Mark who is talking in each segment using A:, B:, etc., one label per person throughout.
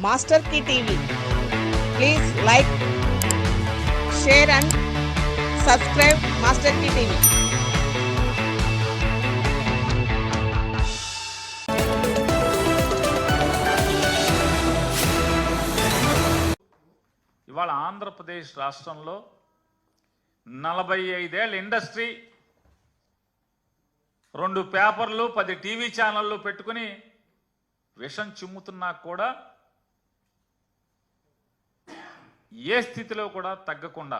A: Master Key TV. Please like, share and subscribe Master Key TV.
B: ఇవాళ ఆంధ్రప్రదేశ్ రాష్ట్రంలో 45 ఏళ్ళ industry 2 పేపర్లు 10 టీవీ ఛానళ్ళు పెట్టుకుని విషం చిమ్ముతున్నా కూడా ఏ స్థితిలో కూడా తగ్గకుండా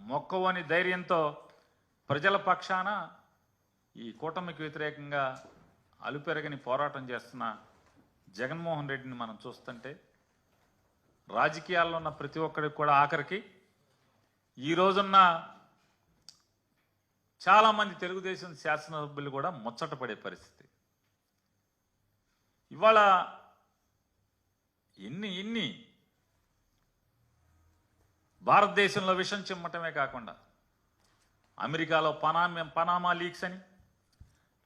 B: మొక్కవని ధైర్యంతో ప్రజల పక్షాన ఈ కూటమికి వ్యతిరేకంగా అలుపెరగని పోరాటం చేస్తున్న జగన్మోహన్ రెడ్డిని మనం చూస్తుంటే రాజకీయాల్లో ఉన్న ప్రతి ఒక్కరికి కూడా ఆఖరికి ఈ రోజున్న చాలామంది తెలుగుదేశం శాసనసభ్యులు కూడా ముచ్చటపడే పరిస్థితి. ఇవాళ ఇన్ని భారతదేశంలో విషం చిమ్మటమే కాకుండా అమెరికాలో పనామా లీక్స్ అని,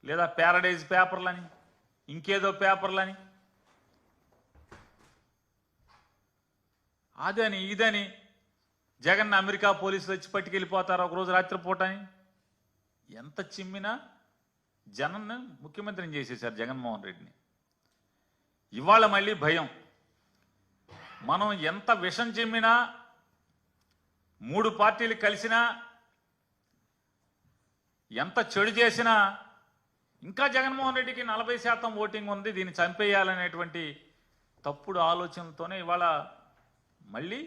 B: లేదా ప్యారడైజ్ పేపర్లని, ఇంకేదో పేపర్లని, అదని ఇదని జగన్ అమెరికా పోలీసులు వచ్చి పట్టుకెళ్ళిపోతారు ఒకరోజు రాత్రిపూట అని ఎంత చిమ్మినా జగన్ను ముఖ్యమంత్రిని చేసేశారు జగన్మోహన్ రెడ్డిని. ఇవాళ మళ్ళీ భయం. మనం ఎంత విషం చిమ్మినా 3 పార్టీలు కలిసినా ఎంత చెడు చేసినా ఇంకా జగన్మోహన్ రెడ్డికి 40% ఓటింగ్ ఉంది, దీన్ని చంపేయాలనేటువంటి తప్పుడు ఆలోచనలతోనే ఇవాళ మళ్ళీ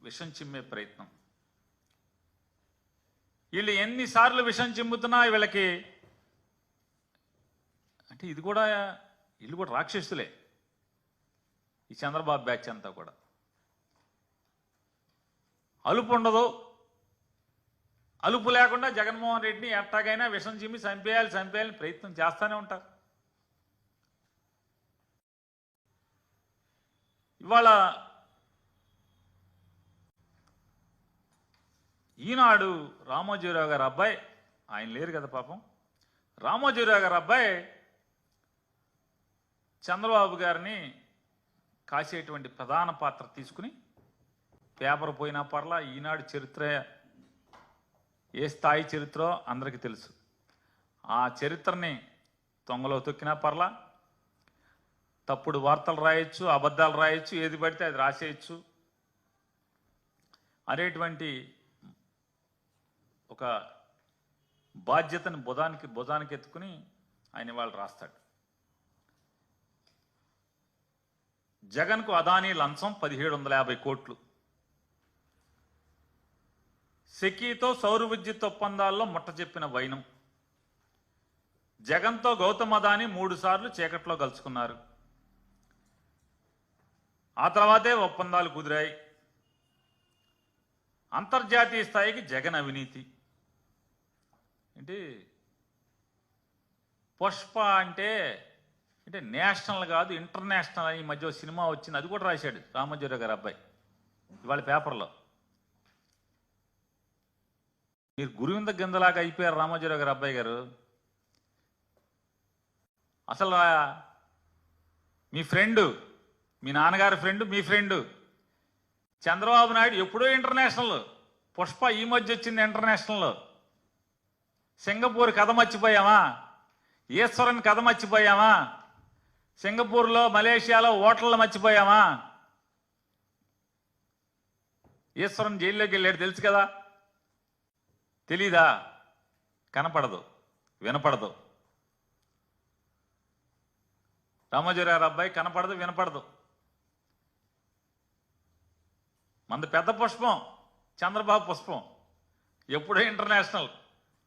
B: విషం చిమ్మే ప్రయత్నం. వీళ్ళు ఎన్నిసార్లు విషం చిమ్ముతున్నా వీళ్ళకి అంటే వీళ్ళు కూడా రాక్షసులే. ఈ చంద్రబాబు బ్యాచ్ అంతా కూడా అలుపు ఉండదు. అలుపు లేకుండా జగన్మోహన్ రెడ్డిని ఎట్టాగైనా విషం చిమ్మి చంపేయాలని ప్రయత్నం చేస్తూనే ఉంటారు. ఇవాళ ఈనాడు రామోజీరావు గారు అబ్బాయి, ఆయన లేరు కదా పాపం, రామోజీరావు గారు అబ్బాయి చంద్రబాబు గారిని కాసేటువంటి ప్రధాన పాత్ర తీసుకుని పేపర్ పోయినా పర్లా, ఈనాడు చరిత్ర ఏ స్థాయి చరిత్రో అందరికీ తెలుసు. ఆ చరిత్రని తొంగలో తొక్కినా పర్లా, తప్పుడు వార్తలు రాయొచ్చు, అబద్ధాలు రాయొచ్చు, ఏది పడితే అది రాసేయచ్చు అనేటువంటి ఒక బాధ్యతను భుజానికి ఎత్తుకుని ఆయన వాళ్ళు రాస్తాడు. జగన్కు అదానీ లంచం 1750 కోట్లు. సెకీతో సౌర విద్యుత్ ఒప్పందాల్లో ముట్ట చెప్పిన వైనం. జగన్తో గౌతమ్ అదానీ 3 సార్లు చీకట్లో కలుసుకున్నారు. ఆ తర్వాతే ఒప్పందాలు కుదిరాయి. అంతర్జాతీయ స్థాయికి జగన్ అవినీతి ఏంటి? పుష్ప అంటే నేషనల్ కాదు ఇంటర్నేషనల్ అని ఈ మధ్య సినిమా వచ్చింది, అది కూడా రాశాడు రామోజీరావు గారు అబ్బాయి ఇవాళ పేపర్లో. మీరు గురువింద గిందలాగా అయిపోయారు రామోజీరావు గారు అబ్బాయి గారు. అసలు మీ ఫ్రెండు, మీ నాన్నగారి ఫ్రెండు, మీ ఫ్రెండు చంద్రబాబు నాయుడు ఎప్పుడో ఇంటర్నేషనల్, పుష్ప ఈ మధ్య వచ్చింది ఇంటర్నేషనల్. సింగపూర్ కథ మర్చిపోయామా? ఈశ్వరన్ కథ మర్చిపోయామా? సింగపూర్లో మలేషియాలో హోటళ్ళు మర్చిపోయామా? ఈశ్వరన్ జైల్లోకి వెళ్ళాడు తెలుసు కదా, తెలీదా? కనపడదు, వినపడదు. రామోజీరావు అబ్బాయి కనపడదు, వినపడదు. మంది పెద్ద పుష్పం, చంద్రబాబు పుష్పం ఎప్పుడో ఇంటర్నేషనల్.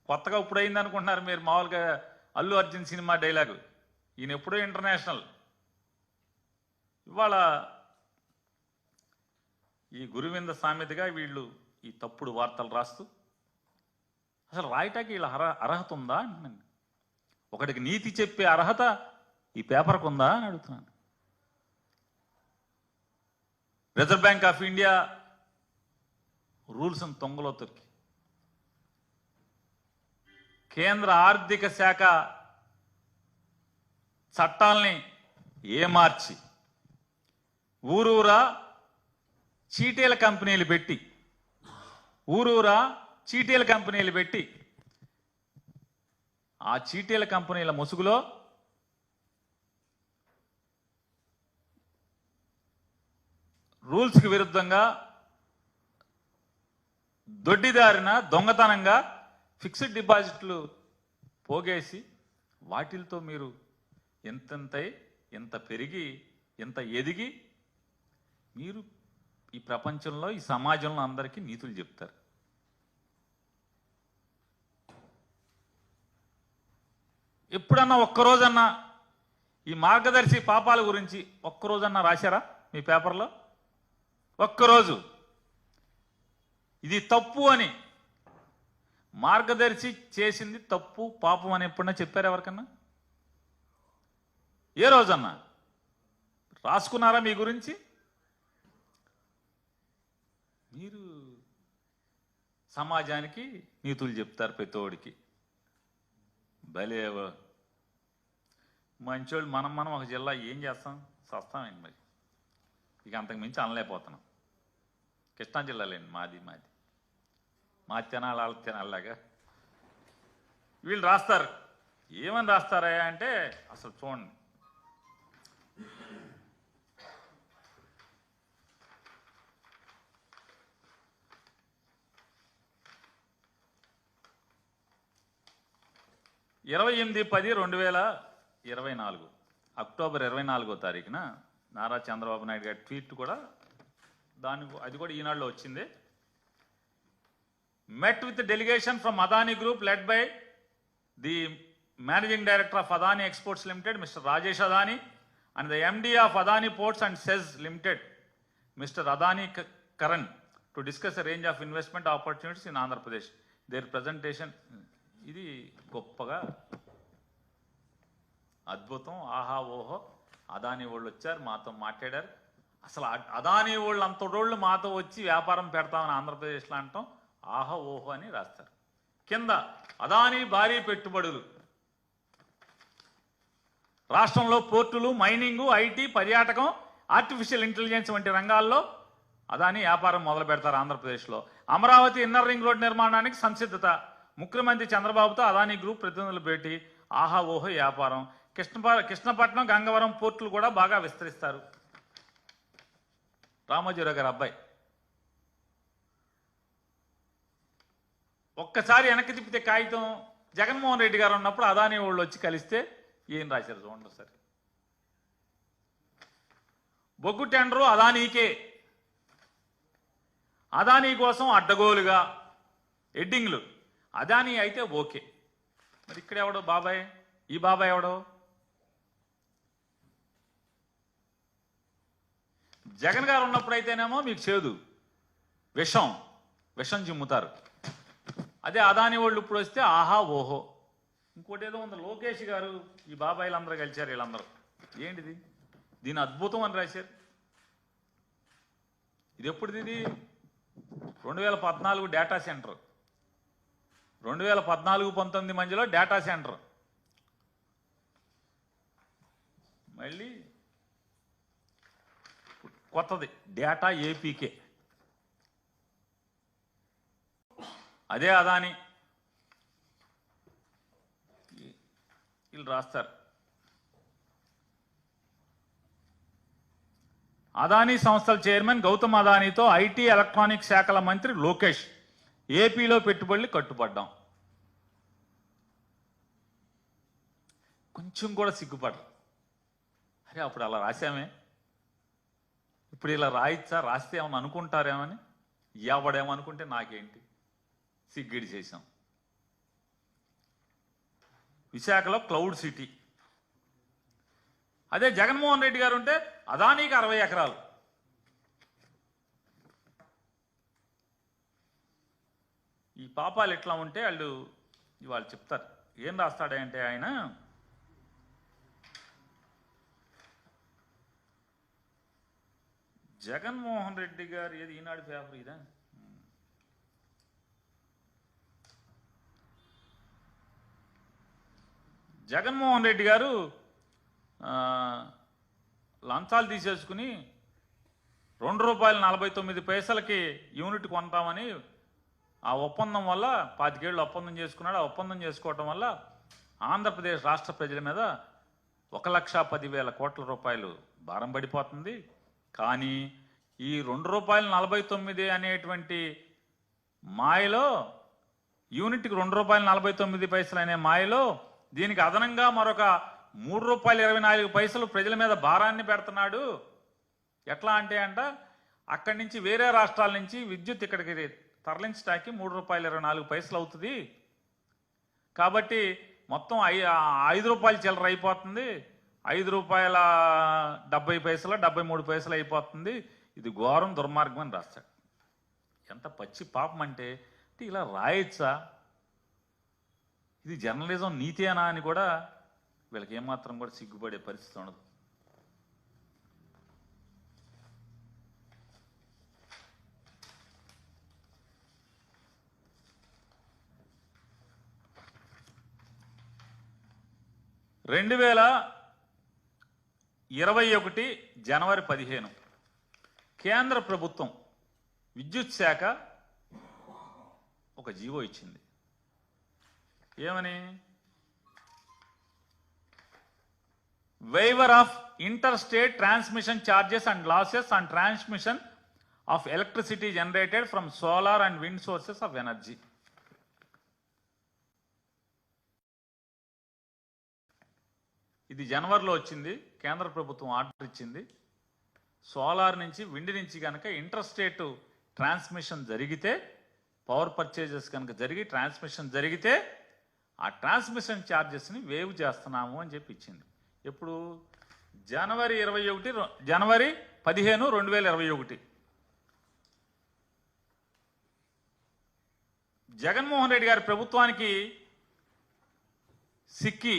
B: కొత్తగా ఇప్పుడు అయింది అనుకుంటున్నారు మీరు, మామూలుగా అల్లు అర్జున్ సినిమా డైలాగు. ఈయన ఎప్పుడో ఇంటర్నేషనల్. ఇవాళ ఈ గురువింద సామెతగా వీళ్ళు ఈ తప్పుడు వార్తలు రాస్తూ అసలు రాయటానికి వీళ్ళ అర్హత ఉందా? ఒకటికి నీతి చెప్పే అర్హత ఈ పేపర్కు ఉందా అని అడుగుతున్నాను. రిజర్వ్ బ్యాంక్ ఆఫ్ ఇండియా రూల్స్ని తొంగలో తొక్కి, కేంద్ర ఆర్థిక శాఖ చట్టాలని ఏమార్చి ఊరూరా చీటీల కంపెనీలు పెట్టి ఆ చీటీల కంపెనీల ముసుగులో రూల్స్కి విరుద్ధంగా దొడ్డిదారిన దొంగతనంగా ఫిక్స్డ్ డిపాజిట్లు పోగేసి వాటిలతో మీరు ఎంత పెరిగి ఎంత ఎదిగి మీరు ఈ ప్రపంచంలో ఈ సమాజంలో అందరికీ నీతులు చెప్తారు. ఎప్పుడన్నా ఒక్కరోజన్నా ఈ మార్గదర్శి పాపాల గురించి ఒక్కరోజన్నా రాశారా మీ పేపర్లో? ఒక్కరోజు ఇది తప్పు అని, మార్గదర్శి చేసింది తప్పు పాపం అని ఎప్పుడన్నా చెప్పారు ఎవరికన్నా? ఏ రోజన్నా రాసుకున్నారా మీ గురించి? మీరు సమాజానికి నీతులు చెప్తారు ప్రతోడికి. భలే మంచోళ్ళు. మనం ఒక జిల్లా ఏం చేస్తాం? సస్తామేంటి మరి. ఇక అంతకు మించి అనలేకపోతున్నాం. కృష్ణా జిల్లాలేండి మాది తినాలి వాళ్ళ తినాలిలాగా వీళ్ళు రాస్తారు. ఏమని రాస్తారా అంటే అసలు చూడండి. అక్టోబర్ 24వ తారీఖున నారా చంద్రబాబు నాయుడు గారి ట్వీట్ కూడా అది కూడా ఈనాడులో వచ్చింది. met with the delegation from Adani Group led by the Managing Director of Adani Exports Limited, Mr. Rajesh Adani, and the MD of Adani Ports and SEZ Limited, Mr. Adani Karan, to discuss a range of investment opportunities in Andhra Pradesh. Their presentation, ఇది గొప్పగా అద్భుతం, ఆహా ఓహో. అదానీ వాళ్ళు వచ్చారు, మాతో మాట్లాడారు. అసలు అదానీ వాళ్ళు అంతటోళ్ళు మాతో వచ్చి వ్యాపారం పెడతామని ఆంధ్రప్రదేశ్లో అంటాం ఆహా ఓహో అని రాస్తారు. కింద అదానీ భారీ పెట్టుబడులు, రాష్ట్రంలో పోర్టులు, మైనింగు, ఐటీ, పర్యాటకం, ఆర్టిఫిషియల్ ఇంటెలిజెన్స్ వంటి రంగాల్లో అదానీ వ్యాపారం మొదలు పెడతారు ఆంధ్రప్రదేశ్లో. అమరావతి ఇన్నర్ రింగ్ రోడ్ నిర్మాణానికి సంసిద్ధత, ముఖ్యమంత్రి చంద్రబాబుతో అదానీ గ్రూప్ ప్రతినిధులు భేటీ, ఆహా ఓహో వ్యాపారం. కృష్ణపట్నం, గంగవరం పోర్టులు కూడా బాగా విస్తరిస్తారు. రామోజీరావు గారి అబ్బాయి. ఒక్కసారి వెనక్కి తిప్పితే కాగితం జగన్మోహన్ రెడ్డి గారు ఉన్నప్పుడు అదానీ వాళ్ళు వచ్చి కలిస్తే ఏం రాశారు చూడండి ఒకసారి. బొగ్గు టెండరు అదానీకే, అదానీ కోసం అడ్డగోలుగా ఎడ్డింగ్లు. అదానీ అయితే ఓకే, మరి ఇక్కడ ఎవడో బాబాయ్, ఈ బాబాయ్ ఎవడో? జగన్ గారు ఉన్నప్పుడు అయితేనేమో మీకు చేదు, విషం చిమ్ముతారు. అదే అదానీ వాళ్ళు ఇప్పుడు వస్తే ఆహా ఓహో. ఇంకోటి ఏదో ఉంది, లోకేష్ గారు, ఈ బాబాయిలు అందరూ కలిశారు. వీళ్ళందరూ ఏంటిది, దీని అద్భుతం అని రాశారు. ఇది ఎప్పుడుది? ఇది 2014 డేటా సెంటర్, 2014-19 మధ్యలో డేటా సెంటర్. మళ్ళీ కొత్తది డేటా ఏపీకే, అదే అదానీ. వీళ్ళు రాస్తారు. అదానీ సంస్థల చైర్మన్ గౌతమ్ అదానీతో ఐటీ ఎలక్ట్రానిక్స్ శాఖల మంత్రి లోకేష్ ఏపీలో పెట్టుబడులు కట్టుబడ్డాం. కొంచెం కూడా సిగ్గుపడరు. అరే అప్పుడు అలా రాశామే, ఇప్పుడు ఇలా రాయిచ్చా, రాస్తే ఏమని అనుకుంటారేమని. ఎవడేమనుకుంటే నాకేంటి, సిగ్గిడి చేశాం. విశాఖలో క్లౌడ్ సిటీ. అదే జగన్మోహన్ రెడ్డి గారు ఉంటే అదానీకి 60 ఎకరాలు. ఈ పాపాలు ఎట్లా ఉంటే వాళ్ళు చెప్తారు. ఏం రాస్తాడంటే ఆయన, జగన్మోహన్ రెడ్డి గారు ఏది ఈనాడు పేపర్ ఇదా, జగన్మోహన్ రెడ్డి గారు లంచాలు తీసేసుకుని ₹2.49 యూనిట్ కొంటామని ఆ ఒప్పందం వల్ల 25 ఏళ్ళు ఒప్పందం చేసుకున్నాడు. ఆ ఒప్పందం చేసుకోవటం వల్ల ఆంధ్రప్రదేశ్ రాష్ట్ర ప్రజల మీద 1,10,000 కోట్ల రూపాయలు భారం పడిపోతుంది. కానీ ఈ ₹2.49 అనేటువంటి మాయలో, యూనిట్కి ₹2.49 అనే మాయలో దీనికి అదనంగా మరొక ₹3.24 ప్రజల మీద భారాన్ని పెడుతున్నాడు. ఎట్లా అంటే అక్కడి నుంచి వేరే రాష్ట్రాల నుంచి విద్యుత్ ఇక్కడికి తరలించడానికి ₹3.24 అవుతుంది. కాబట్టి మొత్తం ₹5 చిల్లర అయిపోతుంది. ₹5.70 73 అయిపోతుంది. ఇది ఘోరం, దుర్మార్గం అని రాస్తాడు. ఎంత పచ్చి పాపం అంటే ఇలా రాయొచ్చా? ఇది జర్నలిజం నీతేనా అని కూడా వీళ్ళకి ఏమాత్రం కూడా సిగ్గుపడే పరిస్థితి ఉండదు. జనవరి 15 కేంద్ర ప్రభుత్వం విద్యుత్ శాఖ ఒక జీవో ఇచ్చింది. ఏమని? waiver of interstate transmission charges and losses on transmission of electricity generated from solar and wind sources of energy. ఇది జనవరిలో వచ్చింది. కేంద్ర ప్రభుత్వం ఆర్డర్ ఇచ్చింది. సోలార్ నుంచి, విండ్ నుంచి కనుక ఇంటర్ స్టేట్ ట్రాన్స్మిషన్ జరిగితే, పవర్ పర్చేజెస్ కనుక జరిగి ట్రాన్స్మిషన్ జరిగితే ఆ ట్రాన్స్మిషన్ ఛార్జెస్ని వేవ్ చేస్తున్నాము అని చెప్పి ఇచ్చింది. ఎప్పుడు? జనవరి 15, 2021. జగన్మోహన్ రెడ్డి గారి ప్రభుత్వానికి సిక్కి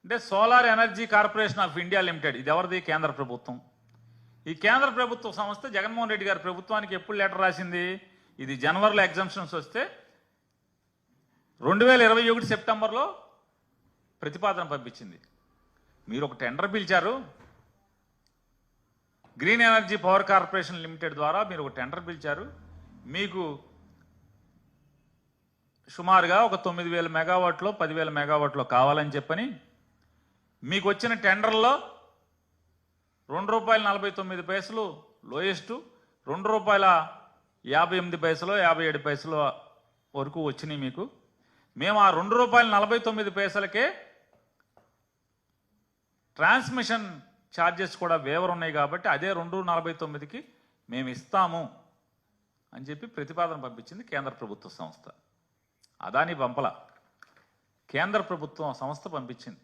B: అంటే solar energy corporation of India limited, ఇది ఎవరిది? కేంద్ర ప్రభుత్వం. ఈ కేంద్ర ప్రభుత్వ సంస్థ జగన్మోహన్ రెడ్డి గారి ప్రభుత్వానికి ఎప్పుడు లెటర్ రాసింది? ఇది జనవరిలో ఎగ్జామ్షన్స్ వస్తే 2021 సెప్టెంబర్లో ప్రతిపాదన పంపించింది. మీరు ఒక టెండర్ పిలిచారు, green energy power corporation limited ద్వారా మీరు ఒక టెండర్ పిలిచారు. మీకు సుమారుగా ఒక 9,000 మెగావాట్లో 10,000 మెగావాట్లో కావాలని చెప్పని మీకు వచ్చిన టెండర్లో ₹2.49 లోయెస్ట్, ₹2.58 57 వరకు వచ్చినాయి మీకు. మేము ఆ ₹2.49కే ట్రాన్స్మిషన్ ఛార్జెస్ కూడా వేవర్ ఉన్నాయి కాబట్టి అదే $2.49కి మేము ఇస్తాము అని చెప్పి ప్రతిపాదన పంపించింది కేంద్ర ప్రభుత్వ సంస్థ. అదాని పంపల, కేంద్ర ప్రభుత్వం సంస్థ పంపించింది.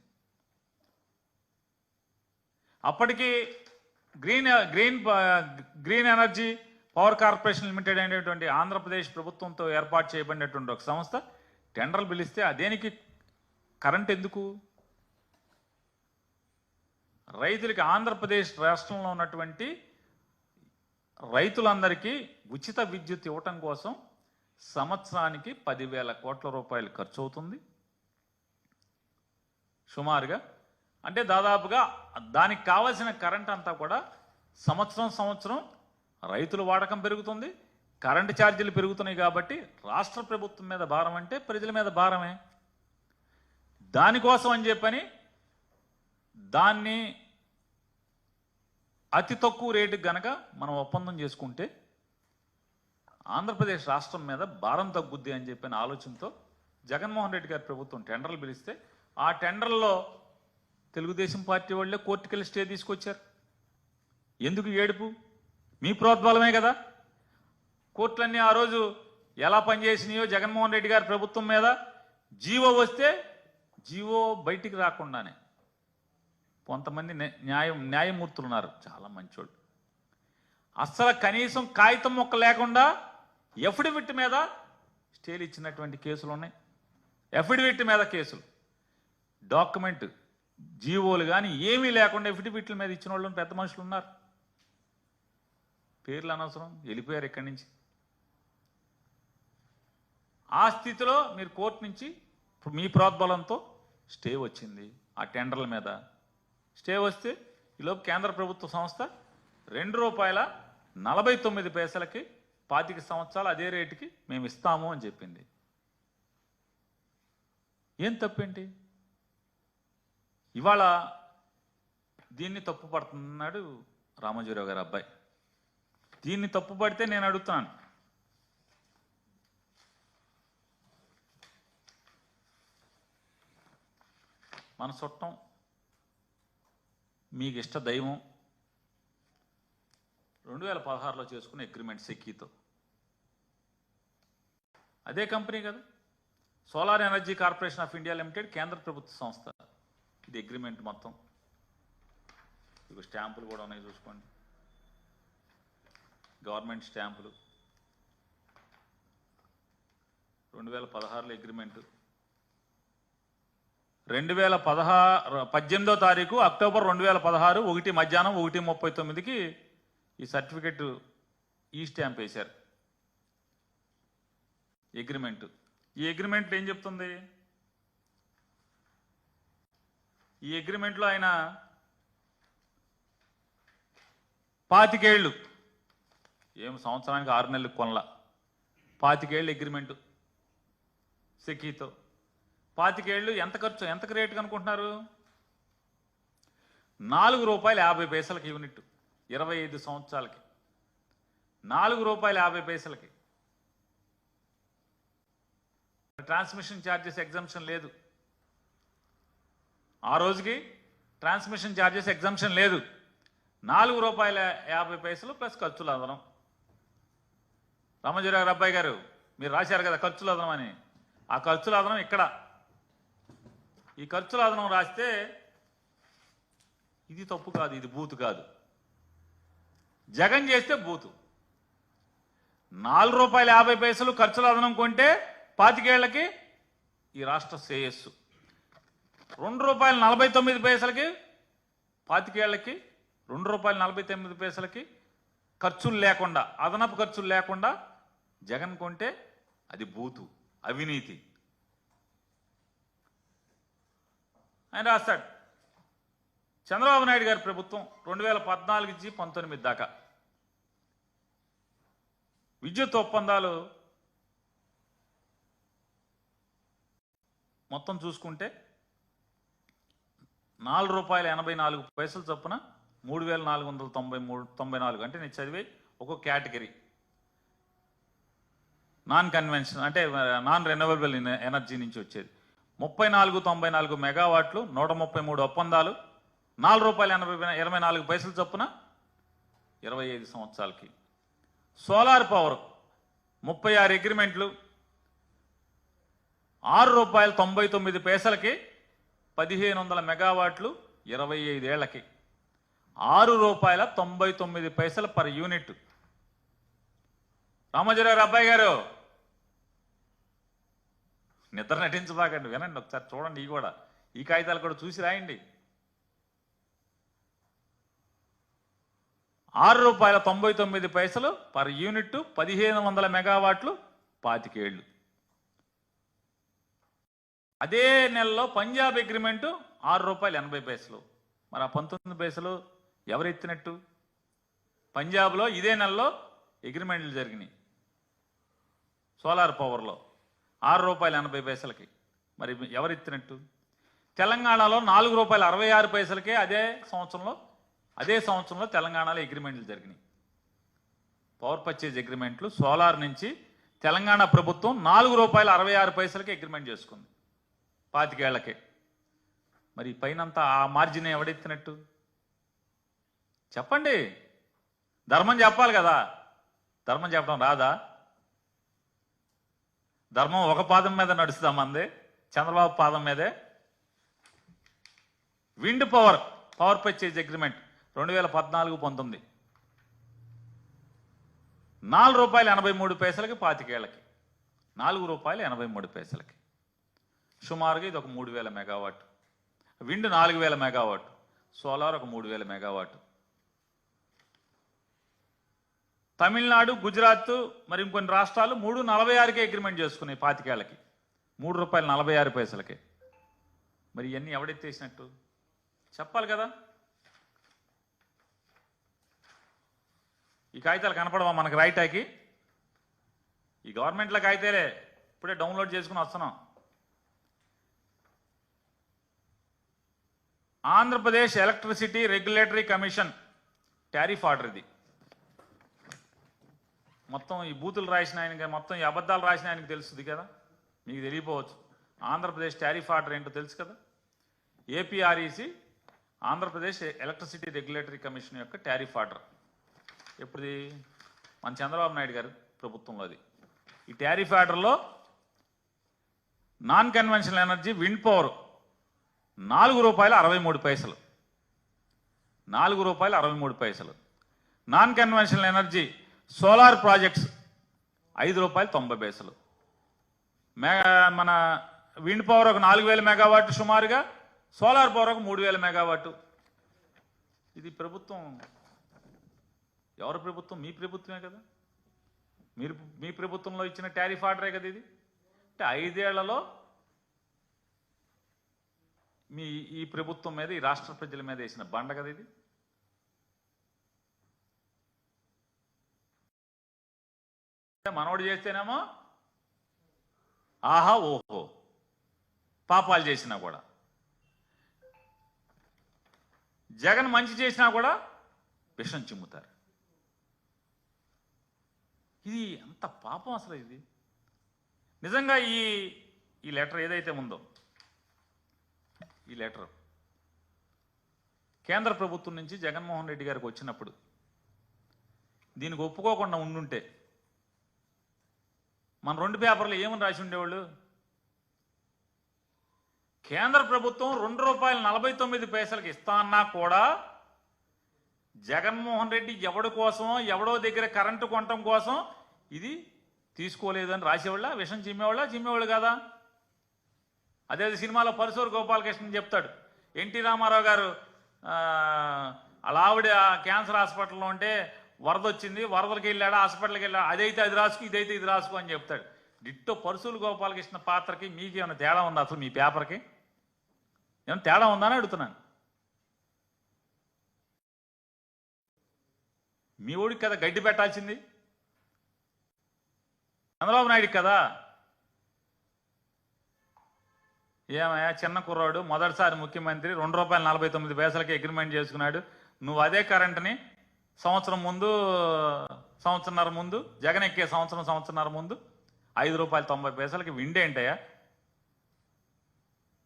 B: అప్పటికి green energy power corporation limited అనేటువంటి ఆంధ్రప్రదేశ్ ప్రభుత్వంతో ఏర్పాటు చేయబడినటువంటి ఒక సంస్థ టెండర్లు పిలిస్తే అదేనికి కరెంట్ ఎందుకు? రైతులకి, ఆంధ్రప్రదేశ్ రాష్ట్రంలో ఉన్నటువంటి రైతులందరికీ ఉచిత విద్యుత్ ఇవ్వటం కోసం సంవత్సరానికి 10,000 కోట్ల రూపాయలు ఖర్చు అవుతుంది సుమారుగా. అంటే దాదాపుగా దానికి కావాల్సిన కరెంట్ అంతా కూడా సంవత్సరం రైతుల వాడకం పెరుగుతుంది, కరెంటు ఛార్జీలు పెరుగుతున్నాయి. కాబట్టి రాష్ట్ర ప్రభుత్వం మీద భారం అంటే ప్రజల మీద భారమే. దానికోసం అని చెప్పని దాన్ని అతి తక్కువ రేటుకి గనక మనం ఒప్పందం చేసుకుంటే ఆంధ్రప్రదేశ్ రాష్ట్రం మీద భారం తగ్గుద్ది అని చెప్పిన ఆలోచనతో జగన్మోహన్ రెడ్డి గారి ప్రభుత్వం టెండర్లు పిలిస్తే ఆ టెండర్లో తెలుగుదేశం పార్టీ వాళ్ళే కోర్టుకెళ్ళి స్టే తీసుకొచ్చారు. ఎందుకు ఏడుపు? మీ ప్రోద్బలమే కదా. కోర్టులన్నీ ఆ రోజు ఎలా పనిచేసినాయో జగన్మోహన్ రెడ్డి గారి ప్రభుత్వం మీద జీవో వస్తే జీవో బయటికి రాకుండానే కొంతమంది న్యాయమూర్తులు ఉన్నారు, చాలా మంచోళ్ళు, అస్సలు కనీసం కాగితం మొక్క లేకుండా ఎఫిడవిట్ మీద స్టేలు ఇచ్చినటువంటి కేసులు ఉన్నాయి. ఎఫిడవిట్ మీద కేసులు, డాక్యుమెంట్ జీవోలు కానీ ఏమీ లేకుండా ఎఫిడవిట్ల మీద ఇచ్చిన వాళ్ళు పెద్ద మనుషులు ఉన్నారు. పేర్లు అనవసరం, వెళ్ళిపోయారు ఇక్కడి నుంచి. ఆ స్థితిలో మీరు కోర్టు నుంచి మీ ప్రోద్బలంతో స్టే వచ్చింది. ఆ టెండర్ల మీద స్టే వస్తే ఈలోపు కేంద్ర ప్రభుత్వ సంస్థ ₹2.49 25 సంవత్సరాలు అదే రేటుకి మేము ఇస్తాము అని చెప్పింది. ఏం తప్పేంటి? ఇవాళ దీన్ని తప్పు పడుతున్నాడు రామోజీరావు గారి అబ్బాయి. దీన్ని తప్పు పడితే నేను అడుగుతున్నాను, మన చుట్టం, మీకు ఇష్ట దైవం 2016లో చేసుకున్న అగ్రిమెంట్ సెక్కీతో, అదే కంపెనీ కదా, solar energy corporation of India limited, కేంద్ర ప్రభుత్వ సంస్థ. ఇది అగ్రిమెంట్ మొత్తం. ఇక స్టాంపులు కూడా ఉన్నాయి చూసుకోండి, గవర్నమెంట్ స్టాంపులు. 2016లో అగ్రిమెంటు. 18వ తారీఖు అక్టోబర్ 2016 1 మధ్యాహ్నం 1:39కి ఈ సర్టిఫికెట్ ఈ స్టాంప్ వేశారు అగ్రిమెంటు. ఈ అగ్రిమెంట్లో ఏం చెప్తుంది? ఈ అగ్రిమెంట్లో ఆయన 25 ఏళ్ళు, ఏం సంవత్సరానికి 6 నెలలకు కొనల, 25 ఏళ్ళు అగ్రిమెంటు సెకీతో. 25 ఏళ్ళు ఎంత ఖర్చు, ఎంత రేటు కనుకుంటున్నారు? ₹4.50 యూనిట్, 25 సంవత్సరాలకి ₹4.50. ట్రాన్స్మిషన్ ఛార్జెస్ ఎగ్జంప్షన్ లేదు, ఆ రోజుకి ట్రాన్స్మిషన్ ఛార్జెస్ ఎగ్జంప్షన్ లేదు. ₹4.50 ప్లస్ ఖర్చులు అదనం. రామోజీరావు అబ్బాయి గారు మీరు రాశారు కదా ఖర్చులు అదనం అని, ఆ ఖర్చుల అదనం ఇక్కడ. ఈ ఖర్చుల అదనం రాస్తే ఇది తప్పు కాదు, ఇది బూతు కాదు. జగన్ చేస్తే బూతు. ₹4.50 ఖర్చుల అదనం కొంటే 25 ఏళ్లకి ఈ రాష్ట్ర శ్రేయస్సు. ₹2.49 25 ఏళ్లకి ₹2.49 ఖర్చులు లేకుండా, అదనపు ఖర్చులు లేకుండా జగన్ కొంటే అది బూతు, అవినీతి. ఆయన రాస్తాడు, చంద్రబాబు నాయుడు గారి ప్రభుత్వం 2014 నుంచి 19 దాకా విద్యుత్ ఒప్పందాలు మొత్తం చూసుకుంటే ₹4.84 చొప్పున 3,494, అంటే నేను చదివే ఒక్కొక్క కేటగిరీ. నాన్ కన్వెన్షన్ అంటే నాన్ రెన్యూవబుల్ ఎనర్జీ నుంచి వచ్చేది 3494 మెగావాట్లు, 133 ఒప్పందాలు, ₹4.24 చొప్పున 25 సంవత్సరాలకి. సోలార్ పవర్ 36 అగ్రిమెంట్లు, ₹6.99 1500 మెగావాట్లు, 25 ఏళ్లకి ₹6.99 పర్ యూనిట్. రామోజీరావు అబ్బాయి గారు నిద్ర నటించబాకండి, వినండి ఒకసారి, చూడండి. ఈ కూడా ఈ కాగితాలు కూడా చూసి రాయండి. ₹6.99 పర్ యూనిట్, 1500 మెగావాట్లు, 25 ఏళ్ళు. అదే నెలలో పంజాబ్ అగ్రిమెంటు ₹6.80. మరి ఆ 19 పైసలు ఎవరు ఎత్తినట్టు? పంజాబ్లో ఇదే నెలలో అగ్రిమెంట్లు జరిగినాయి సోలార్ పవర్లో ₹6.80. మరి ఎవరు ఎత్తినట్టు? తెలంగాణలో ₹4.66 అదే సంవత్సరంలో తెలంగాణలో అగ్రిమెంట్లు జరిగినాయి. పవర్ పర్చేజ్ అగ్రిమెంట్లు సోలార్ నుంచి తెలంగాణ ప్రభుత్వం ₹4.66 అగ్రిమెంట్ చేసుకుంది 25 ఏళ్లకే. మరి పైనంతా ఆ మార్జిన్ ఎవడెత్తినట్టు? చెప్పండి. ధర్మం చెప్పాలి కదా, ధర్మం చెప్పడం రాదా? ధర్మం ఒక పాదం మీద నడుస్తామంది, చంద్రబాబు పాదం మీదే. Wind power purchase agreement 2014-19 ₹4.83 25 ఏళ్లకి, ₹4.83. సుమారుగా ఇది ఒక 3000 మెగావాట్. విండ్ 4000 మెగావాట్, సోలార్ ఒక 3000 మెగావాట్. తమిళనాడు, గుజరాత్ మరి ఇంకొన్ని రాష్ట్రాలు 3.46 అగ్రిమెంట్ చేసుకున్నాయి 25 ఏళ్లకి, ₹3.46. మరి ఇవన్నీ ఎవడెత్తేసినట్టు చెప్పాలి కదా. ఈ కాగితాలు కనపడవా మనకు రైటాకి? ఈ గవర్నమెంట్లో కాగితాలే, ఇప్పుడే డౌన్లోడ్ చేసుకుని వస్తున్నాం. Andhra Pradesh electricity regulatory commission tariff order ఇది. మొత్తం ఈ బూతులు రాసిన ఆయనకి, మొత్తం ఈ అబద్ధాలు రాసిన ఆయనకి తెలుస్తుంది కదా, మీకు తెలియపోవచ్చు. ఆంధ్రప్రదేశ్ టారిఫ్ ఆర్డర్ ఏంటో తెలుసు కదా. ఏపీఆర్ఈసి ఆంధ్రప్రదేశ్ ఎలక్ట్రిసిటీ రెగ్యులేటరీ కమిషన్ యొక్క టారిఫ్ ఆర్డర్ ఎప్పుడుది? మన చంద్రబాబు నాయుడు గారు ప్రభుత్వంలో అది. ఈ టారిఫ్ ఆర్డర్లో non conventional energy wind power ₹4.63, ₹4.63. Non conventional energy solar projects ₹5.90. మన విండ్ పవర్ ఒక 4000 మెగావాట్ సుమారుగా, సోలార్ పవర్ ఒక 3000 మెగావాట్. ఇది ప్రభుత్వం ఎవరి ప్రభుత్వం? మీ ప్రభుత్వమే కదా. మీ ప్రభుత్వంలో ఇచ్చిన టారిఫ్ ఆర్డరే కదా ఇది. అంటే 5 ఏళ్లలో ఈ ప్రభుత్వం మీద, ఈ రాష్ట్ర ప్రజల మీద వేసిన బండ కదా ఇది. మనోడు చేస్తేనేమో ఆహా ఓహో, పాపాలు చేసినా కూడా, జగన్ మంచి చేసినా కూడా విషం చిమ్ముతారు. ఇది ఎంత పాపం అసలు ఇది. నిజంగా ఈ లెటర్ ఏదైతే ఉందో, ఈ లెటర్ కేంద్ర ప్రభుత్వం నుంచి జగన్మోహన్ రెడ్డి గారికి వచ్చినప్పుడు దీనికి ఒప్పుకోకుండా ఉండుంటే మన 2 పేపర్లు ఏమని రాసి ఉండేవాళ్ళు? కేంద్ర ప్రభుత్వం ₹2.49 ఇస్తా అన్నా కూడా జగన్మోహన్ రెడ్డి ఎవడి కోసం, ఎవడో దగ్గర కరెంటు కొనటం కోసం ఇది తీసుకోలేదని రాసేవాళ్ళ, విషం చిమ్మేవాళ్ళు కదా. అదే సినిమాలో పరశూరు గోపాలకృష్ణ చెప్తాడు, ఎన్టీ రామారావు గారు అలా ఆవిడ క్యాన్సర్ హాస్పిటల్లో ఉంటే వరద వచ్చింది, వరదలకి వెళ్ళాడు, హాస్పిటల్కి వెళ్ళాడు, అదైతే అది రాసుకో, ఇదైతే ఇది రాసుకో అని చెప్తాడు. డిట్టో పరశూరు గోపాలకృష్ణ పాత్రకి మీకు ఏమైనా తేడా ఉందా? అసలు మీ పేపర్కి ఏమైనా తేడా ఉందా అని అడుగుతున్నాను. మీ ఊడికి కదా గడ్డి పెట్టాల్సింది, చంద్రబాబు నాయుడికి కదా. ఏమయ్యా, చిన్న కుర్రాడు, మొదటిసారి ముఖ్యమంత్రి, ₹2.49 అగ్రిమెంట్ చేసుకున్నాడు. నువ్వు అదే కరెంటుని సంవత్సరంన్నర ముందు జగన్ ఎక్కే సంవత్సరంన్నర ముందు ₹5.90 విండేంటయ్యా,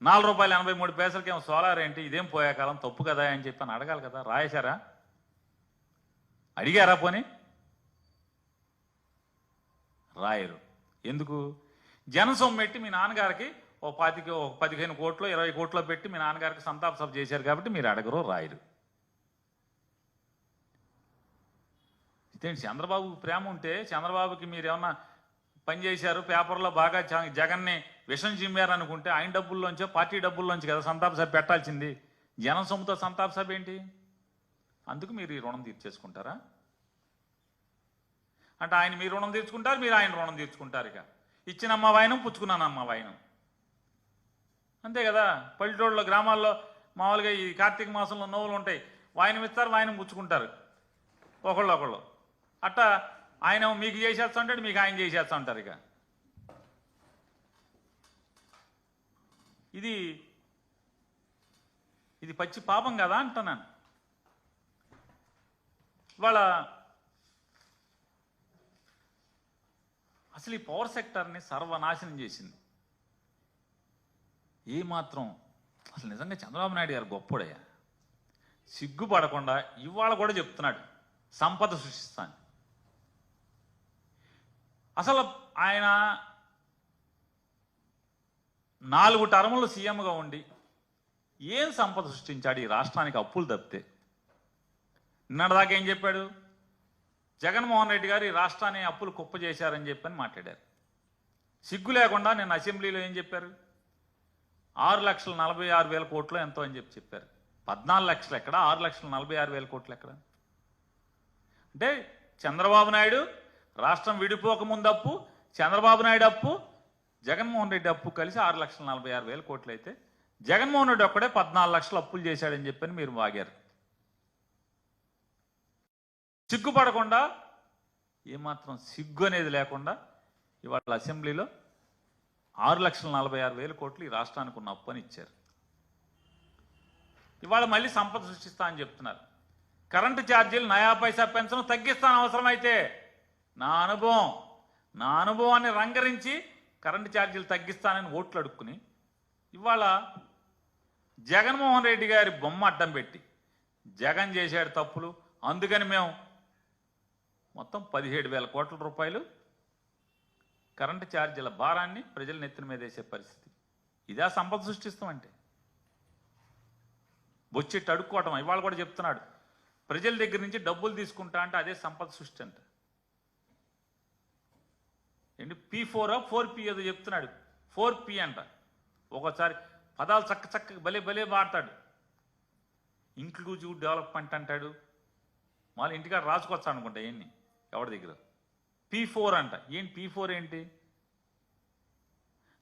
B: ₹4.83 ఏమో సోలార్ ఏంటి, ఇదేం పోయే కాలం, తప్పు కదా అని చెప్పి అడగాలి కదా. రాయేశారా? అడిగారా? పోనీ రాయరు. ఎందుకు? జనసొమ్ము పెట్టి మీ నాన్నగారికి ఓ 15 కోట్లు 20 కోట్లు పెట్టి మీ నాన్నగారికి సంతాప సభ చేశారు కాబట్టి మీరు అడగరు, రాయరు. ఇదేంటి? చంద్రబాబు ప్రేమ ఉంటే చంద్రబాబుకి మీరు ఏమన్నా పని చేశారు, పేపర్లో బాగా జగన్ని విషం చిమ్మారు అనుకుంటే ఆయన డబ్బుల్లోంచో పార్టీ డబ్బుల్లోంచి కదా సంతాప సభ పెట్టాల్సింది. జనం సొమ్ముతో సంతాప సభ ఏంటి? అందుకు మీరు ఈ రుణం తీర్చేసుకుంటారా? అంటే ఆయన మీ రుణం తీర్చుకుంటారు, మీరు ఆయన రుణం తీర్చుకుంటారు. ఇక ఇచ్చినమ్మ వాయనం, పుచ్చుకున్నానమ్మ వాయనం, అంతే కదా. పల్లెటూళ్ళలో, గ్రామాల్లో మామూలుగా ఈ కార్తీక మాసంలో నోవులు ఉంటాయి, వాయనం ఇస్తారు, వాయనం పుచ్చుకుంటారు ఒకళ్ళు. అట్టా ఆయన మీకు చేసేస్తా ఉంటాడు, మీకు ఆయన చేసేస్తా ఉంటారు. ఇక ఇది పచ్చి పాపం కదా అంటున్నాను. ఇవాళ అసలు ఈ పవర్ సెక్టర్ని సర్వనాశనం చేసింది. ఏమాత్రం అసలు నిజంగా చంద్రబాబు నాయుడు గారు గొప్పోడయ్యా. సిగ్గుపడకుండా ఇవాళ కూడా చెప్తున్నాడు సంపద సృష్టిస్తాను. అసలు ఆయన 4 టర్ములు సీఎంగా ఉండి ఏం సంపద సృష్టించాడు ఈ రాష్ట్రానికి? అప్పులు తప్పితే. నిన్నటిదాకా ఏం చెప్పాడు? జగన్మోహన్ రెడ్డి గారు ఈ రాష్ట్రాన్ని అప్పులు కుప్ప చేశారని చెప్పని మాట్లాడారు. సిగ్గు లేకుండా నిన్న అసెంబ్లీలో ఏం చెప్పారు? 6,46,000 కోట్లు ఎంతో అని చెప్పారు. 14 లక్షలు ఎక్కడ, 6,46,000 కోట్లు ఎక్కడ? అంటే చంద్రబాబు నాయుడు రాష్ట్రం విడిపోకముందు అప్పు, చంద్రబాబు నాయుడు అప్పు, జగన్మోహన్ రెడ్డి అప్పు కలిసి 6,46,000 కోట్లు అయితే జగన్మోహన్ రెడ్డి ఒక్కడే 14 లక్షలు అప్పులు చేశాడని చెప్పని మీరు వాగారు. సిగ్గుపడకుండా, ఏమాత్రం సిగ్గు అనేది లేకుండా ఇవాళ అసెంబ్లీలో 6,46,000 కోట్లు ఈ రాష్ట్రానికి ఉన్న అప్పు అని ఇచ్చారు. ఇవాళ మళ్ళీ సంపద సృష్టిస్తా అని చెప్తున్నారు. కరెంటు ఛార్జీలు నయా పైసా పెంచడం తగ్గిస్తాను అవసరమైతే. నా అనుభవాన్ని రంగరించి కరెంటు ఛార్జీలు తగ్గిస్తానని ఓట్లు అడుక్కుని ఇవాళ జగన్మోహన్ రెడ్డి గారి బొమ్మ అడ్డం పెట్టి జగన్ చేశాడు తప్పులు, అందుకని మేము మొత్తం 17,000 కోట్ల రూపాయలు కరెంటు ఛార్జీల భారాన్ని ప్రజల నెత్తిన మీద వేసే పరిస్థితి. ఇదే సంపద సృష్టిస్తామంటే. బొచ్చెట్టు అడుక్కోవటం. ఇవాళ కూడా చెప్తున్నాడు, ప్రజల దగ్గర నుంచి డబ్బులు తీసుకుంటా అంటే అదే సంపద సృష్టి అంట. ఏంటి P4 4P ఏదో చెప్తున్నాడు. 4P అంట. ఒకసారి పదాలు చక్కగా భలే వాడతాడు. ఇంక్లూజివ్ డెవలప్మెంట్ అంటాడు. మళ్ళీ ఇంటికాడ రాసుకొచ్చాడు అనుకుంటా ఎన్ని ఎవరి దగ్గర. P4 అంట. ఏంటి P4 ఏంటి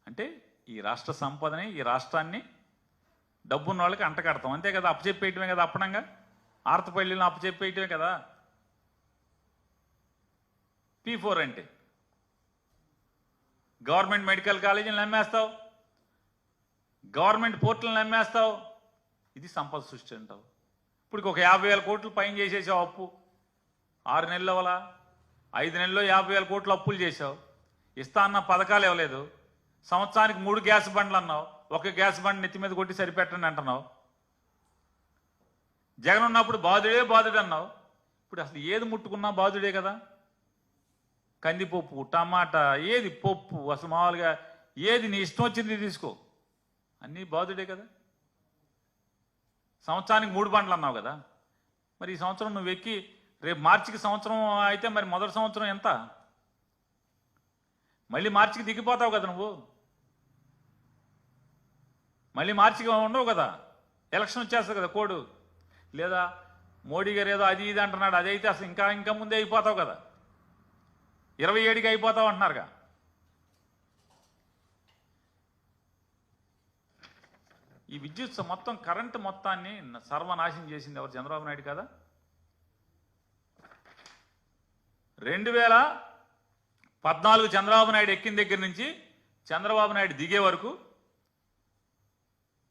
B: అంటే ఈ రాష్ట్ర సంపదని, ఈ రాష్ట్రాన్ని డబ్బున్న వాళ్ళకి అంటకడతాం అంతే కదా. అప్పచెప్పేయటమే కదా. అప్పనంగా ఆర్తపల్లిలో అప్పచెప్పేయటమే కదా P4 అంటే. గవర్నమెంట్ మెడికల్ కాలేజీని నమ్మేస్తావు, గవర్నమెంట్ పోర్టులను నమ్మేస్తావు. ఇది సంపద సృష్టి అంటావు. ఇప్పుడు ఒక 50,000 కోట్లు పైన చేసేసావు అప్పు. 6 నెలల వల్ల 5 నెలల్లో 50,000 కోట్లు అప్పులు చేసావు. ఇస్తా అన్న పథకాలు ఇవ్వలేదు. సంవత్సరానికి 3 గ్యాస్ బండ్లు అన్నావు. ఒక గ్యాస్ బండ్ నెత్తి మీద కొట్టి సరిపెట్టండి అంటున్నావు. జగన్ ఉన్నప్పుడు బాధుడే అన్నావు. ఇప్పుడు అసలు ఏది ముట్టుకున్నా బాధుడే కదా. కందిపప్పు, టమాటా, ఏది పప్పు, అసలు మామూలుగా ఏది నీ ఇష్టం వచ్చింది తీసుకో, అన్నీ బాధుడే కదా. సంవత్సరానికి 3 బండ్లు అన్నావు కదా. మరి ఈ సంవత్సరం నువ్వు ఎక్కి రేపు మార్చికి సంవత్సరం అయితే మరి మొదటి సంవత్సరం ఎంత? మళ్ళీ మార్చికి దిగిపోతావు కదా నువ్వు. మళ్ళీ మార్చికి ఉండవు కదా. ఎలక్షన్ వచ్చేస్తుంది కదా కోడు. లేదా మోడీ గారు ఏదో అది ఇది అంటున్నాడు, అదైతే అసలు ఇంకా ముందే అయిపోతావు కదా. 27కి అయిపోతావు అంటున్నారుగా. ఈ విద్యుత్ మొత్తం కరెంటు మొత్తాన్ని సర్వనాశనం చేసింది ఎవరు? చంద్రబాబు నాయుడు కదా. 2014 చంద్రబాబు నాయుడు ఎక్కిన దగ్గర నుంచి చంద్రబాబు నాయుడు దిగే వరకు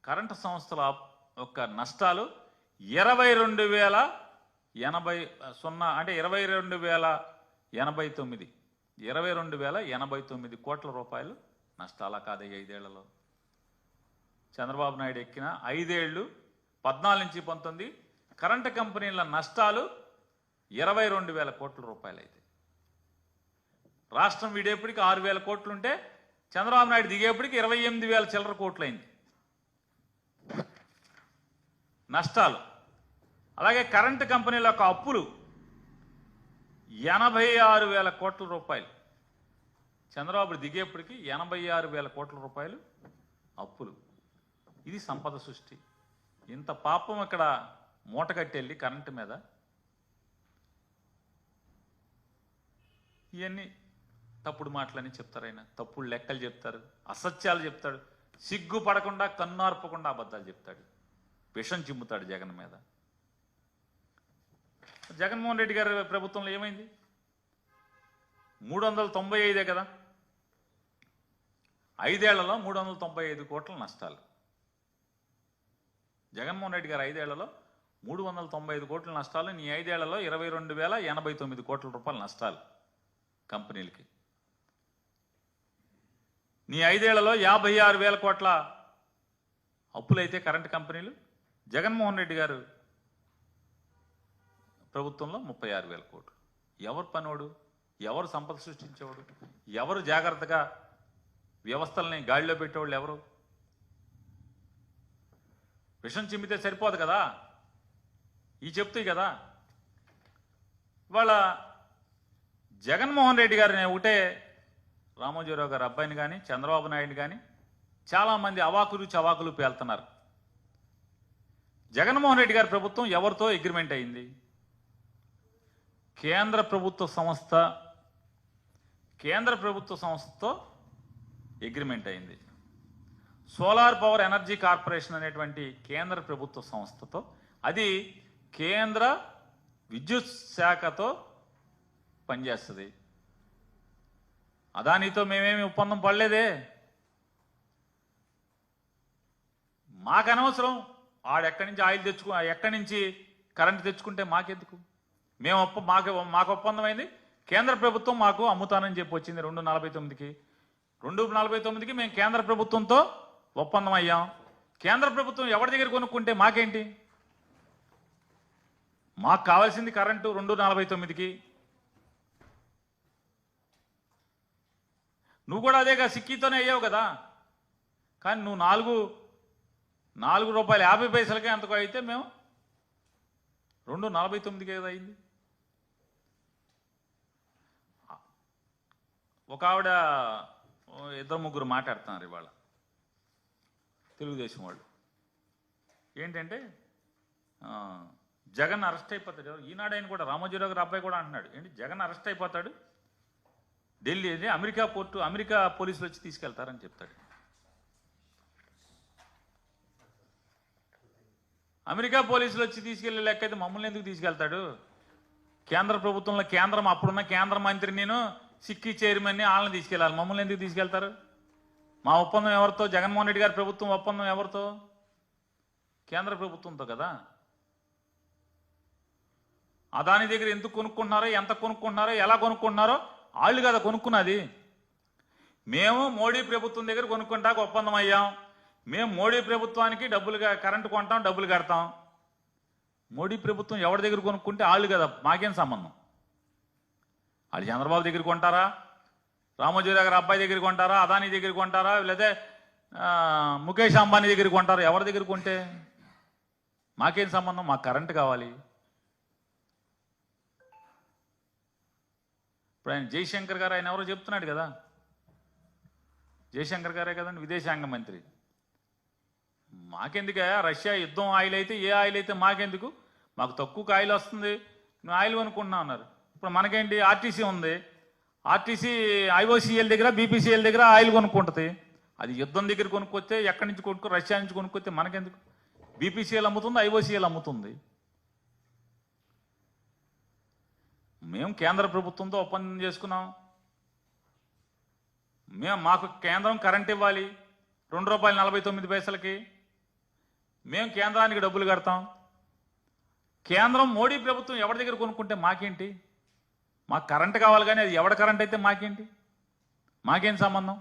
B: కరెంటు సంస్థల యొక్క నష్టాలు 22,080 అంటే 22,089 కోట్ల రూపాయలు నష్టాలా కాదు 5 ఏళ్లలో. చంద్రబాబు నాయుడు ఎక్కిన 5 ఏళ్ళు 14 నుంచి 19 కరెంటు కంపెనీల నష్టాలు 22,000 కోట్ల రూపాయలు అయితే, రాష్ట్రం విడేపటికి 6,000 కోట్లు ఉంటే చంద్రబాబు నాయుడు దిగేపటికి 28,000 చిల్లర కోట్లు అయింది నష్టాలు. అలాగే కరెంటు కంపెనీల యొక్క అప్పులు 86,000 కోట్ల రూపాయలు. చంద్రబాబు దిగేపటికి 86,000 కోట్ల రూపాయలు అప్పులు. ఇది సంపద సృష్టి. ఇంత పాపం ఇక్కడ మూట కట్టెళ్ళి కరెంటు మీద. ఇవన్నీ తప్పుడు మాటలని చెప్తారు. ఆయన తప్పుడు లెక్కలు చెప్తారు, అసత్యాలు చెప్తాడు. సిగ్గు పడకుండా, కన్నార్పకుండా అబద్ధాలు చెప్తాడు. విషం చిమ్ముతాడు జగన్ మీద. జగన్మోహన్ రెడ్డి గారి ప్రభుత్వంలో ఏమైంది? 395 కదా. 5 ఏళ్లలో 395 కోట్ల నష్టాలు. జగన్మోహన్ రెడ్డి గారు 5 ఏళ్లలో 395 కోట్ల నష్టాలు. నీ 5 ఏళ్లలో 22,089 కోట్ల రూపాయల నష్టాలు కంపెనీలకి. నీ 5 ఏళ్లలో 56,000 కోట్ల అప్పులైతే కరెంటు కంపెనీలు. జగన్మోహన్ రెడ్డి గారు ప్రభుత్వంలో 36,000 కోట్లు. ఎవరు పనోడు? ఎవరు సంపద సృష్టించేవాడు? ఎవరు జాగ్రత్తగా వ్యవస్థల్ని గాడిలో పెట్టేవాళ్ళు ఎవరు? విషం చిమ్మితే సరిపోదు కదా, ఈ చెప్తాయి కదా. ఇవాళ జగన్మోహన్ రెడ్డి గారిని ఒకటే రామోజీరావు గారి అబ్బాయిని కానీ చంద్రబాబు నాయుడు కానీ చాలామంది అవాకులు చవాకులు పేలుతున్నారు. జగన్మోహన్ రెడ్డి గారి ప్రభుత్వం ఎవరితో అగ్రిమెంట్ అయింది? కేంద్ర ప్రభుత్వ సంస్థతో అగ్రిమెంట్ అయింది. సోలార్ పవర్ ఎనర్జీ కార్పొరేషన్ అనేటువంటి కేంద్ర ప్రభుత్వ సంస్థతో. అది కేంద్ర విద్యుత్ శాఖతో పనిచేస్తుంది. అదానితో మేమేమి ఒప్పందం పడలేదే. మాకు అనవసరం ఆడెక్కడి నుంచి ఆయిల్ ఎక్కడి నుంచి కరెంట్ తెచ్చుకుంటే మాకెందుకు? మాకు ఒప్పందం అయింది. కేంద్ర ప్రభుత్వం మాకు అమ్ముతానని చెప్పి వచ్చింది 249కి. 249కి మేము కేంద్ర ప్రభుత్వంతో ఒప్పందం అయ్యాం. కేంద్ర ప్రభుత్వం ఎవరి దగ్గర కొనుక్కుంటే మాకేంటి? మాకు కావాల్సింది కరెంటు 249కి. నువ్వు కూడా అదేగా సిక్కీతోనే అయ్యావు కదా. కానీ నువ్వు 4 రూపాయలు 50 పైసలకే అంతకు అయితే మేము 249కి కదా అయింది. ఒక ఆవిడ 2-3 మాట్లాడుతున్నారు ఇవాళ తెలుగుదేశం వాళ్ళు. ఏంటంటే జగన్ అరెస్ట్ అయిపోతాడు. ఈనాడు ఆయన కూడా రామోజీరావు గారు అబ్బాయి కూడా అంటున్నాడు, ఏంటి జగన్ అరెస్ట్ అయిపోతాడు, ఢిల్లీ అమెరికా పోలీసులు వచ్చి తీసుకెళ్తారని చెప్తాడు. అమెరికా పోలీసులు వచ్చి తీసుకెళ్లే లెక్క అయితే మమ్మల్ని ఎందుకు తీసుకెళ్తాడు? కేంద్ర ప్రభుత్వంలో అప్పుడున్న కేంద్ర మంత్రి నేను సిక్కీ చైర్మన్ని వాళ్ళని తీసుకెళ్ళాలి. మమ్మల్ని ఎందుకు తీసుకెళ్తారు? మా ఒప్పందం ఎవరితో? జగన్మోహన్ రెడ్డి గారి ప్రభుత్వం ఒప్పందం ఎవరితో? కేంద్ర ప్రభుత్వంతో కదా. అదాని దగ్గర ఎందుకు కొనుక్కుంటున్నారో, ఎంత కొనుక్కుంటున్నారో, ఎలా కొనుక్కుంటున్నారో వాళ్ళు కదా కొనుక్కున్నది. మేము మోడీ ప్రభుత్వం దగ్గర కొనుక్కుంటాక ఒప్పందం అయ్యాం. మేము మోడీ ప్రభుత్వానికి కరెంటు కొంటాం, డబ్బులు కడతాం. మోడీ ప్రభుత్వం ఎవరి దగ్గర కొనుక్కుంటే వాళ్ళు కదా, మాకేం సంబంధం? వాళ్ళు చంద్రబాబు దగ్గర కొంటారా, రామోజీరావు గారి అబ్బాయి దగ్గర కొంటారా, అదానీ దగ్గర కొంటారా, లేదా ముఖేష్ అంబానీ దగ్గర కొంటారా? ఎవరి దగ్గర కొంటే మాకేం సంబంధం? మాకు కరెంటు కావాలి. ఇప్పుడు ఆయన జయశంకర్ గారు ఆయన ఎవరో చెప్తున్నాడు కదా, జయశంకర్ గారే కదండి విదేశాంగ మంత్రి. మాకెందుకు? రష్యా యుద్ధం ఆయిల్ అయితే ఏ ఆయిల్ అయితే మాకెందుకు? మాకు తక్కువ ఆయిల్ వస్తుంది, మేము ఆయిల్ కొనుక్కుంటున్నాం అన్నారు. ఇప్పుడు మనకేంటి? ఆర్టీసీ ఉంది. ఆర్టీసీ ఐఓసీఎల్ దగ్గర బీపీసీఎల్ దగ్గర ఆయిల్ కొనుక్కుంటుంది. అది యుద్ధం దగ్గర కొనుక్కొస్తే ఎక్కడి నుంచి రష్యా నుంచి కొనుక్కొస్తే మనకెందుకు? బీపీసీఎల్ అమ్ముతుంది, ఐఓసీఎల్ అమ్ముతుంది. మేము కేంద్ర ప్రభుత్వంతో ఒప్పందం చేసుకున్నాం. మాకు కేంద్రం కరెంట్ ఇవ్వాలి ₹2.49. మేము కేంద్రానికి డబ్బులు కడతాం. కేంద్రం మోడీ ప్రభుత్వం ఎవరి దగ్గర కొనుక్కుంటే మాకేంటి? మాకు కరెంటు కావాలి, కానీ అది ఎవడ కరెంట్ అయితే మాకేంటి? మాకేం సంబంధం?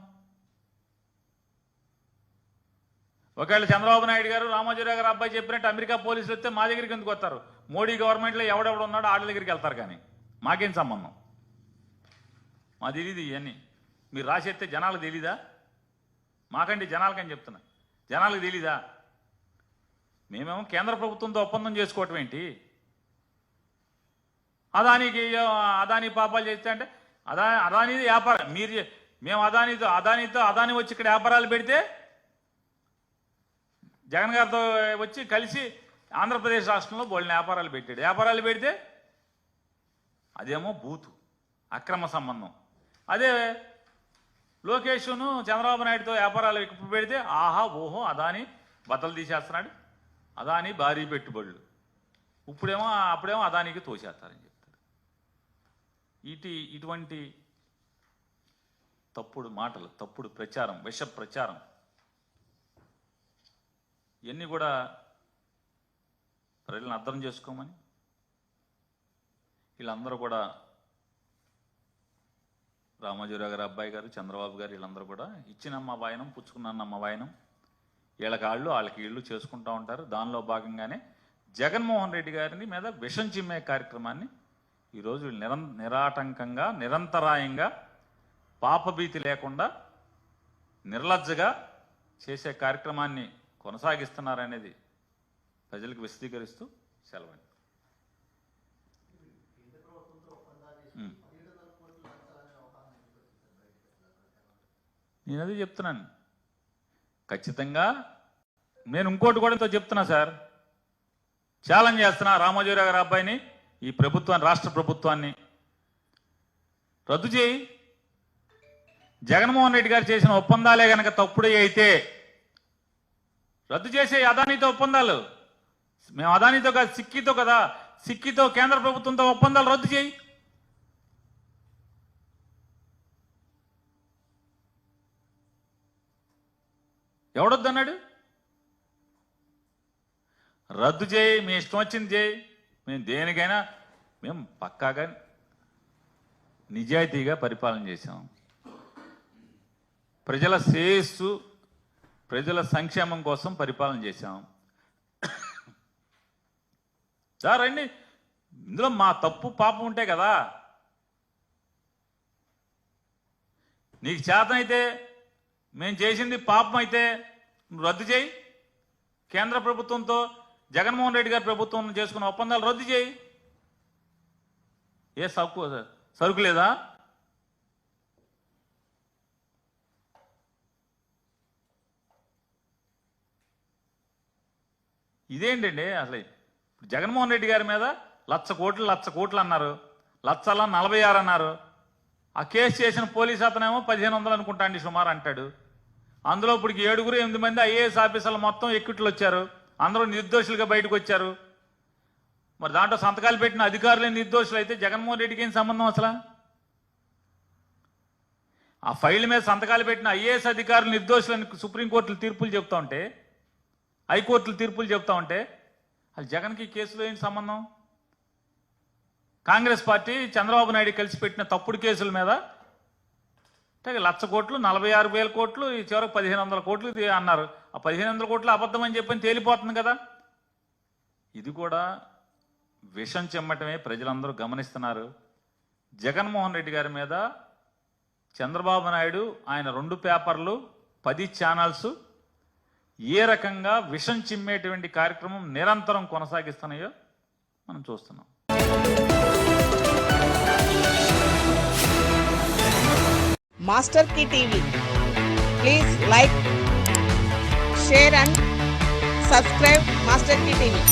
B: ఒకవేళ చంద్రబాబు నాయుడు గారు రామోజీరావు గారు అబ్బాయి చెప్పినట్టు అమెరికా పోలీసులు వస్తే మా దగ్గరికి ఎందుకు వస్తారు? మోడీ గవర్నమెంట్లో ఎవడెవడు ఉన్నాడో వాళ్ళ దగ్గరికి వెళ్తారు, కానీ మాకేం సంబంధం? మా తెలీదు ఇవన్నీ. మీరు రాసేస్తే జనాలకు తెలీదా? మాకండి జనాలకని చెప్తున్నా, జనాలకు తెలీదా? మేమేమో కేంద్ర ప్రభుత్వంతో ఒప్పందం చేసుకోవటం ఏంటి? అదానీ పాపాలు చేస్తే అంటే అదానీది వ్యాపారం. మేము అదానీ వచ్చి ఇక్కడ వ్యాపారాలు పెడితే జగన్ గారితో వచ్చి కలిసి ఆంధ్రప్రదేశ్ రాష్ట్రంలో బోల్ని వ్యాపారాలు పెడితే అదేమో బూతు అక్రమ సంబంధం. అదే లోకేష్ను చంద్రబాబు నాయుడుతో వ్యాపారాలు ఎక్కువ పెడితే ఆహా ఓహో అదానీ బట్టలు తీసేస్తున్నాడు, అదానీ భారీ పెట్టుబడులు, అప్పుడేమో అదానీకి తోసేస్తారని చెప్తారు. ఇటువంటి తప్పుడు మాటలు, తప్పుడు ప్రచారం, విష ప్రచారం ఇవన్నీ కూడా ప్రజలను అర్థం చేసుకోమని వీళ్ళందరూ కూడా రామోజీరావు గారి అబ్బాయి గారు, చంద్రబాబు గారు వీళ్ళందరూ కూడా ఇచ్చినమ్మ వాయనం పుచ్చుకున్నమ్మ వాయనం వీళ్ళకాళ్ళు వాళ్ళకి ఇళ్ళు చేసుకుంటూ ఉంటారు. దానిలో భాగంగానే జగన్మోహన్ రెడ్డి గారిని మీద విషం చిమ్మే కార్యక్రమాన్ని ఈరోజు నిరాటంకంగా, నిరంతరాయంగా, పాపభీతి లేకుండా, నిర్లజ్జగా చేసే కార్యక్రమాన్ని కొనసాగిస్తున్నారనేది ప్రజలకు విశదీకరిస్తూ సెలవండి. నేను అదే చెప్తున్నాను. ఖచ్చితంగా నేను ఇంకోటి కూడా చెప్తున్నా సార్, ఛాలెంజ్ చేస్తున్నా రామోజీరావు గారి అబ్బాయిని, ఈ ప్రభుత్వాన్ని, రాష్ట్ర ప్రభుత్వాన్ని రద్దు చేయి. జగన్మోహన్ రెడ్డి గారు చేసిన ఒప్పందాలే కనుక తప్పుడే అయితే రద్దు చేసే. అదానీతో ఒప్పందాలు మేము అదానీతో కాదు సిక్కీతో కదా సిక్కితో కేంద్ర ప్రభుత్వంతో ఒప్పందాలు రద్దు చేయి. ఎవడొద్దన్నాడు? రద్దు చేయి, మీ ఇష్టం వచ్చింది చేయి. మేము దేనికైనా మేము పక్కాగా నిజాయితీగా పరిపాలన చేశాం. ప్రజల శ్రేయస్సు, ప్రజల సంక్షేమం కోసం పరిపాలన చేశాం. రండి, ఇందులో మా తప్పు పాపం ఉంటే కదా. నీకు చేతనైతే, మేము చేసింది పాపం అయితే నువ్వు రద్దు చేయి. కేంద్ర ప్రభుత్వంతో జగన్మోహన్ రెడ్డి గారి ప్రభుత్వం చేసుకున్న ఒప్పందాలు రద్దు చేయి. ఏ సరుకు లేదా? ఇదేంటండి అసలు? జగన్మోహన్ రెడ్డి గారి మీద 1,00,00,000 కోట్లు అన్నారు, 1,46 అన్నారు. ఆ కేసు చేసిన పోలీస్ అతనేమో 1,500 అనుకుంటా అండి సుమారు అంటాడు. అందులో ఇప్పటికి 7-8 మంది ఐఏఎస్ ఆఫీసర్లు మొత్తం ఎక్కిట్లు వచ్చారు. అందరూ నిర్దోషులుగా బయటకు వచ్చారు. మరి దాంట్లో సంతకాలు పెట్టిన అధికారులే నిర్దోషులు అయితే జగన్మోహన్ రెడ్డికి ఏం సంబంధం అసలు? ఆ ఫైల్ మీద సంతకాలు పెట్టిన ఐఏఎస్ అధికారులు నిర్దోషులని సుప్రీంకోర్టులు తీర్పులు చెప్తా ఉంటే, హైకోర్టులు తీర్పులు చెప్తా ఉంటే అది జగన్కి కేసులో ఏంటి సంబంధం? కాంగ్రెస్ పార్టీ చంద్రబాబు నాయుడు కలిసి పెట్టిన తప్పుడు కేసుల మీద 1,00,000 కోట్లు, 46,000 కోట్లు, ఈ చివరకు 1,500 కోట్లు అన్నారు. ఆ 1,500 కోట్లు అబద్ధం అని చెప్పని తేలిపోతుంది కదా. ఇది కూడా విషం చెమ్మటమే ప్రజలందరూ గమనిస్తున్నారు. జగన్మోహన్ రెడ్డి గారి మీద చంద్రబాబు నాయుడు, ఆయన 2 పేపర్లు, 10 ఛానల్స్ ఏ రకంగా విషం చిమ్మేటువంటి కార్యక్రమం నిరంతరం కొనసాగిస్తున్నాయో మనం చూస్తున్నాం.
A: మాస్టర్ కి TV, please like, share and subscribe master కి టీవీ.